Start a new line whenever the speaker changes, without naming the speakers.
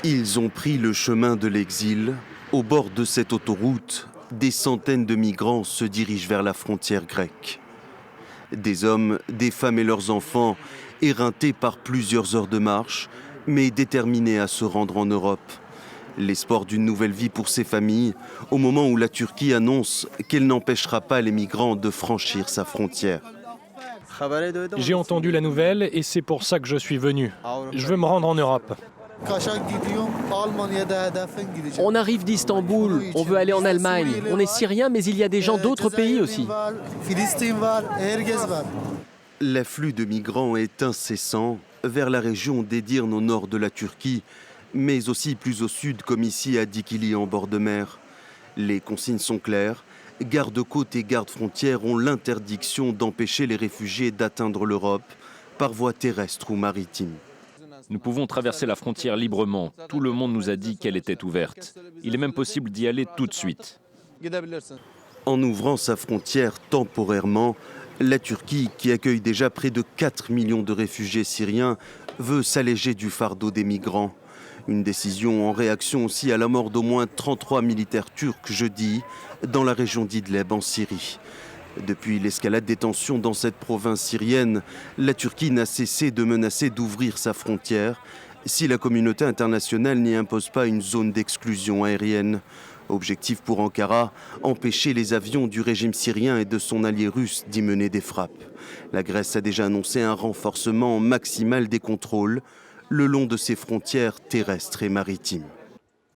Ils ont pris le chemin de l'exil. Au bord de cette autoroute, des centaines de migrants se dirigent vers la frontière grecque. Des hommes, des femmes et leurs enfants, éreintés par plusieurs heures de marche, mais déterminés à se rendre en Europe. L'espoir d'une nouvelle vie pour ces familles, au moment où la Turquie annonce qu'elle n'empêchera pas les migrants de franchir sa frontière.
J'ai entendu la nouvelle et c'est pour ça que je suis venu. Je veux me rendre en Europe.
On arrive d'Istanbul, on veut aller en Allemagne. On est syrien, mais il y a des gens d'autres pays aussi.
L'afflux de migrants est incessant vers la région d'Edirne au nord de la Turquie, mais aussi plus au sud comme ici à Dikili en bord de mer. Les consignes sont claires. Gardes-côtes et gardes-frontières ont l'interdiction d'empêcher les réfugiés d'atteindre l'Europe par voie terrestre ou maritime.
Nous pouvons traverser la frontière librement. Tout le monde nous a dit qu'elle était ouverte. Il est même possible d'y aller tout de suite.
En ouvrant sa frontière temporairement, la Turquie, qui accueille déjà près de 4 millions de réfugiés syriens, veut s'alléger du fardeau des migrants. Une décision en réaction aussi à la mort d'au moins 33 militaires turcs jeudi dans la région d'Idleb en Syrie. Depuis l'escalade des tensions dans cette province syrienne, la Turquie n'a cessé de menacer d'ouvrir sa frontière si la communauté internationale n'y impose pas une zone d'exclusion aérienne. Objectif pour Ankara, empêcher les avions du régime syrien et de son allié russe d'y mener des frappes. La Grèce a déjà annoncé un renforcement maximal des contrôles le long de ses frontières terrestres et maritimes.